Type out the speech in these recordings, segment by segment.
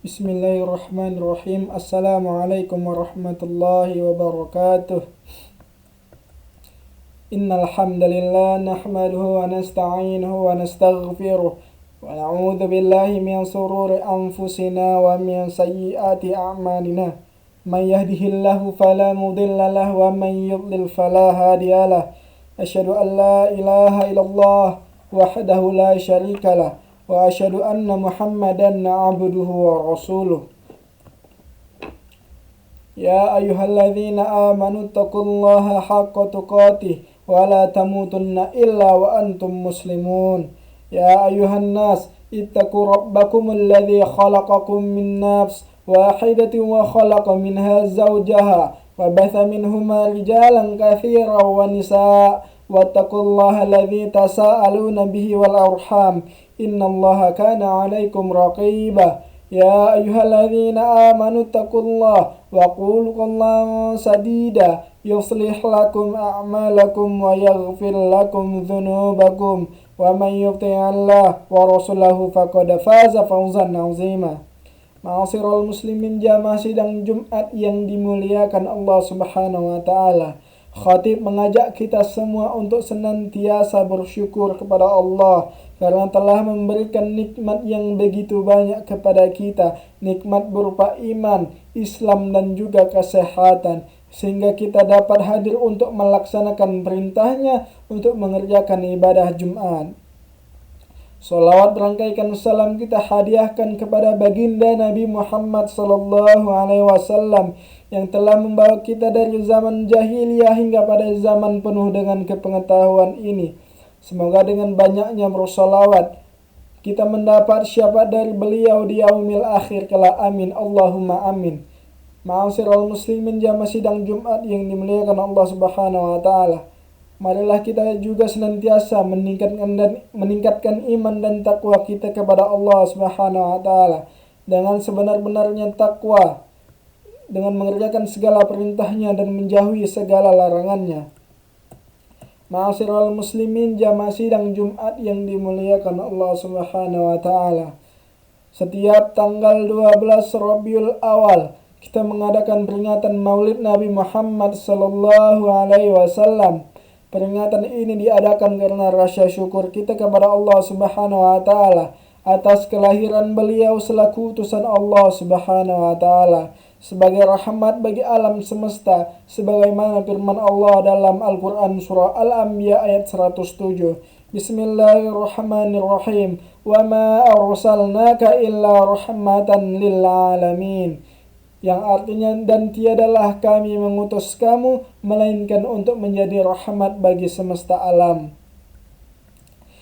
Bismillahirrahmanirrahim. Assalamualaikum warahmatullahi wabarakatuh. Innal hamdalillah nahmaduhu wa nasta'inuhu wa nastaghfiruh wa na'udzu billahi min shururi anfusina wa min sayyiati a'malina. May yahdihillahu fala mudilla lahu wa may yudlil fala hadiyalah. Asyhadu an la ilaha illallah wahdahu la syarika lah wa asyhadu anna Muhammadan abduhu wa rasuluh. Ya ayyuhalladzina amanu taqullaha haqqa tuqatih wa la tamutunna illa wa antum muslimun. Ya ayyuhan nas ittaqu rabbakumul ladzi khalaqakum min nafs wahidatin wa khalaqa minha zawjaha wa batha minhuma rijalan katsiran wa nisaa wattaqullaha alladzi tasaaluna bihi wal arham innallaha kana 'alaikum raqiba. Ya ayyuhalladzina amanu taqullaha wa qulu qawlan sadida yuslih lakum a'malakum wa yaghfir lakum dhunubakum wa man yuti'illah wa rasulahu faqad faza fawzan 'azima. Ma'asyiral muslimin, jamaah sidang Jumat yang dimuliakan Allah Subhanahu wa taala. Khatib mengajak kita semua untuk senantiasa bersyukur kepada Allah karena telah memberikan nikmat yang begitu banyak kepada kita, nikmat berupa iman, Islam dan juga kesehatan, sehingga kita dapat hadir untuk melaksanakan perintahnya untuk mengerjakan ibadah Jumat. Salawat berangkaikan salam kita hadiahkan kepada baginda Nabi Muhammad SAW yang telah membawa kita dari zaman jahiliyah hingga pada zaman penuh dengan kepengetahuan ini. Semoga dengan banyaknya bersalawat kita mendapat syafaat dari beliau di yaumil akhir kelak. Amin Allahumma amin. Ma'asyiral muslimin, jamaah sidang Jumat yang dimuliakan Allah Subhanahu wa taala. Marilah kita juga senantiasa meningkatkan iman dan takwa kita kepada Allah Subhanahu wa taala dengan sebenar-benarnya takwa, dengan mengerjakan segala perintahnya dan menjauhi segala larangannya. Ma'asyiral muslimin, jamaah sidang Jumat yang dimuliakan Allah Subhanahu wa taala. Setiap tanggal 12 Rabiul Awal kita mengadakan peringatan Maulid Nabi Muhammad sallallahu alaihi wasallam. Peringatan ini diadakan karena rasa syukur kita kepada Allah Subhanahu wa taala atas kelahiran beliau selaku utusan Allah Subhanahu wa taala sebagai rahmat bagi alam semesta, sebagaimana firman Allah dalam Al-Qur'an surah Al-Anbiya ayat 107. Bismillahirrahmanirrahim. Wa ma arsalnaka illa rahmatan lil alamin. Yang artinya, dan tiadalah kami mengutus kamu melainkan untuk menjadi rahmat bagi semesta alam.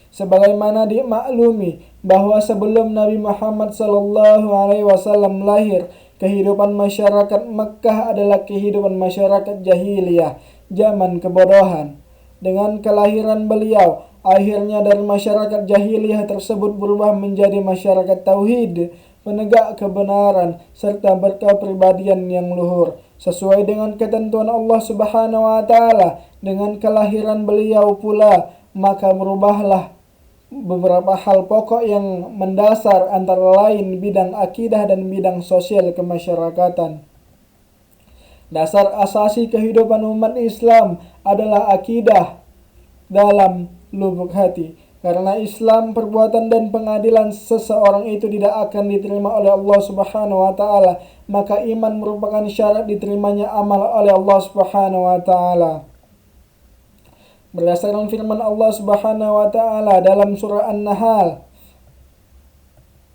Sebagaimana dimaklumi bahwa sebelum Nabi Muhammad SAW lahir, kehidupan masyarakat Mekkah adalah kehidupan masyarakat jahiliyah, zaman kebodohan. Dengan kelahiran beliau, akhirnya dari masyarakat jahiliyah tersebut berubah menjadi masyarakat tauhid, penegak kebenaran, serta berkepribadian yang luhur. Sesuai dengan ketentuan Allah Subhanahu wa taala, dengan kelahiran beliau pula, maka berubahlah beberapa hal pokok yang mendasar, antara lain bidang akidah dan bidang sosial kemasyarakatan. Dasar asasi kehidupan umat Islam adalah akidah dalam lubuk hati. Karena Islam, perbuatan dan pengadilan seseorang itu tidak akan diterima oleh Allah Subhanahu wa taala, maka iman merupakan syarat diterimanya amal oleh Allah Subhanahu wa taala. Berdasarkan firman Allah Subhanahu wa taala dalam surah An-Nahl,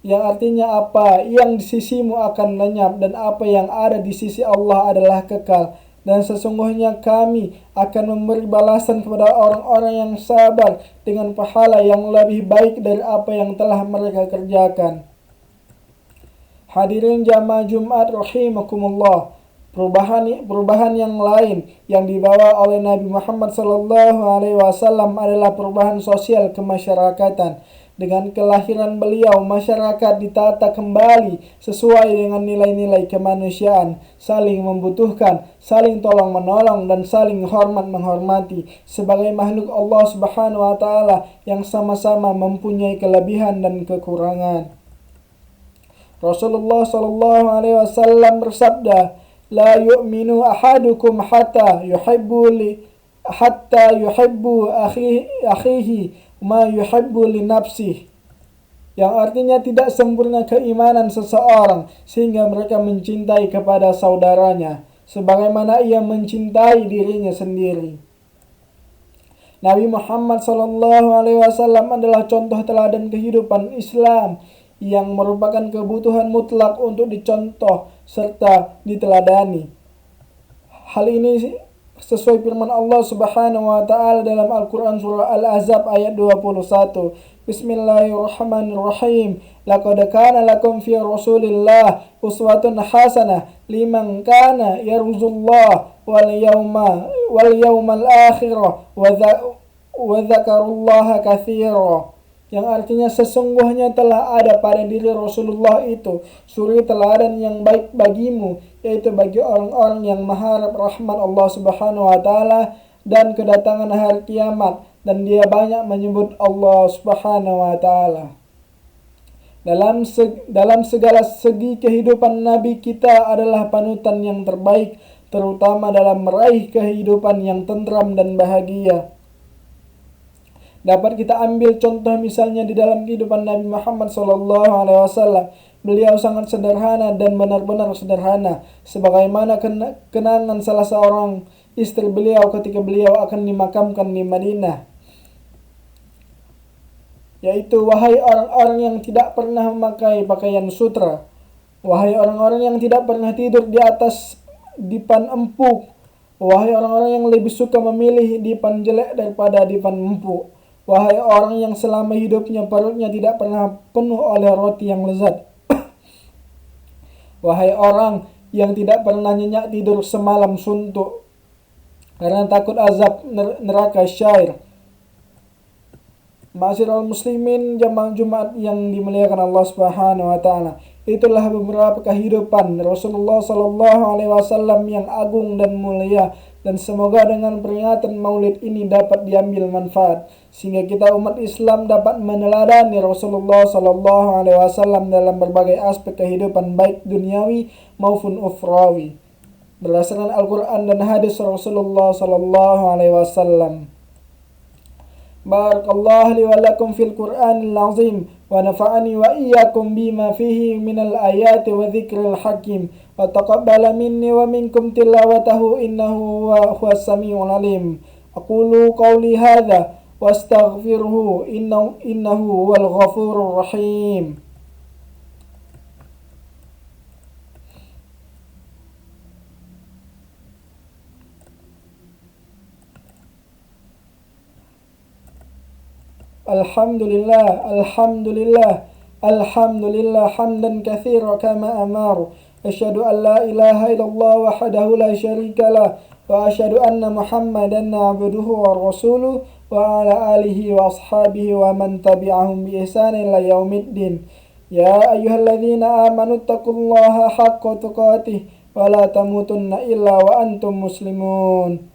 yang artinya apa yang di sisimu akan lenyap dan apa yang ada di sisi Allah adalah kekal. Dan sesungguhnya kami akan memberi balasan kepada orang-orang yang sabar dengan pahala yang lebih baik dari apa yang telah mereka kerjakan. Hadirin jamaah Jumat rahimakumullah, perubahan yang lain yang dibawa oleh Nabi Muhammad SAW adalah perubahan sosial kemasyarakatan. Dengan kelahiran beliau, masyarakat ditata kembali sesuai dengan nilai-nilai kemanusiaan, saling membutuhkan, saling tolong-menolong, dan saling hormat-menghormati sebagai makhluk Allah Subhanahu wa taala yang sama-sama mempunyai kelebihan dan kekurangan. Rasulullah Shallallahu Alaihi Wasallam bersabda, "La yu'minu ahadukum hatta yuhibbu akhihi ma yuhibbu li nafsihi." Yang artinya tidak sempurna keimanan seseorang sehingga mereka mencintai kepada saudaranya sebagaimana ia mencintai dirinya sendiri. Nabi Muhammad SAW adalah contoh teladan kehidupan Islam yang merupakan kebutuhan mutlak untuk dicontoh serta diteladani. Hal ini sesuai firman Allah Subhanahu wa taala dalam Al-Qur'an surah Al-Ahzab ayat 21. Bismillahirrahmanirrahim. Laqad kana lakum fi Rasulillah uswatun hasanah liman kana yarjullah wal yawmal akhir wa dzakarullaha katsira. Yang artinya sesungguhnya telah ada pada diri Rasulullah itu suri teladan yang baik bagimu, yaitu bagi orang-orang yang mengharap rahmat Allah Subhanahu wa taala dan kedatangan hari kiamat, dan dia banyak menyebut Allah Subhanahu wa taala. Dalam segala segi kehidupan Nabi kita adalah panutan yang terbaik, terutama dalam meraih kehidupan yang tentram dan bahagia. Dapat kita ambil contoh misalnya di dalam kehidupan Nabi Muhammad SAW. Beliau sangat sederhana dan benar-benar sederhana, sebagaimana kenangan salah seorang istri beliau ketika beliau akan dimakamkan di Madinah, yaitu, "Wahai orang-orang yang tidak pernah memakai pakaian sutra, wahai orang-orang yang tidak pernah tidur di atas dipan empuk, wahai orang-orang yang lebih suka memilih dipan jelek daripada dipan empuk, wahai orang yang selama hidupnya perutnya tidak pernah penuh oleh roti yang lezat, wahai orang yang tidak pernah nyenyak tidur semalam suntuk karena takut azab neraka syair." Ma'asyiral muslimin jamaah Jumat yang dimuliakan Allah Subhanahu wa taala. Itulah beberapa kehidupan Rasulullah Sallallahu Alaihi Wasallam yang agung dan mulia, dan semoga dengan peringatan Maulid ini dapat diambil manfaat sehingga kita umat Islam dapat meneladani Rasulullah Sallallahu Alaihi Wasallam dalam berbagai aspek kehidupan baik duniawi maupun ukhrawi berdasarkan Al-Quran dan hadis Rasulullah Sallallahu Alaihi Wasallam. Barakallahu li wa lakum fil Qur'anil azim wa nafa'ani wa iyyakum bima fihi minal ayati wa dzikril hakim wa taqabbala minni wa minkum tilawatahu innahu huwas samiul alim. Aqulu qawli hadza wastaghfiruhu innahu huwal ghafurur rahim. Alhamdulillah, alhamdulillah, alhamdulillah hamdan katsira kama amaru. Asyhadu an la ilaha illallah wahdahu la syarika lah wa asyhadu anna Muhammadan abduhu wa rasuluh wa ala alihi wa ashabihi wa man tabi'ahum bi ihsan ila yaumiddin. Ya ayyuhalladzina amanu taqullaha haqqa tuqatih wa la tamutunna illa wa antum muslimun.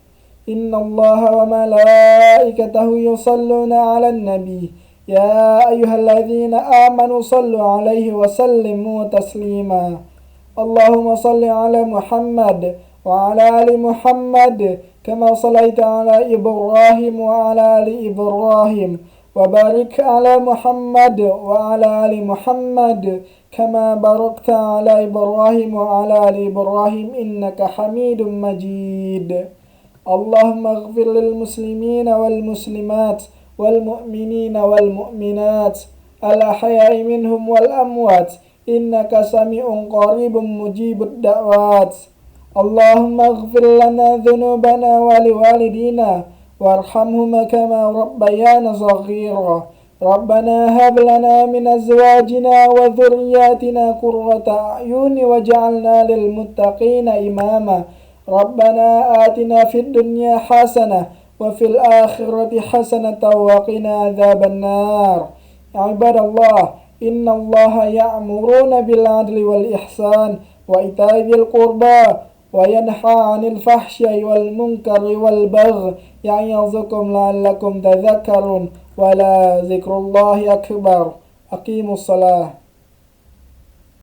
Inna Allah wa malaikatahu yusalluna ala nabi. Ya ayyuhalladzina amanu sallu alaihi wa sallimu taslima. Allahumma salli ala Muhammad wa ala ali Muhammad kama sallaita ala Ibrahim wa ala ali Ibrahim wa barik ala Muhammad wa ala ali Muhammad kama barakta ala Ibrahim wa ala ali Ibrahim innaka Hamidum Majid. Allahumma ighfir lil muslimina wal muslimat wal mu'minina wal mu'minat al ahya'i minhum wal amwat innaka sami'un qaribun mujibud da'wat. Allahumma ighfir lana dhunubana wa liwalidina warhamhuma kama rabbayana saghira. Rabbana hab lana min azwajina wa dhurriyyatina qurrata a'yuni waj'alna lil muttaqina imama. Rabbana atina fid dunya hasanah wa fil akhirati hasanatan wa qina adzaban nar. Ibadallah, innallaha ya'muruna bil 'adli wal ihsan wa ita'i dzil qurba wa yanha 'anil fahsya'i wal munkari wal baghi ya'izukum la'allakum tadhakkarun wa la dzikrullahi akbar. Aqimus shalah.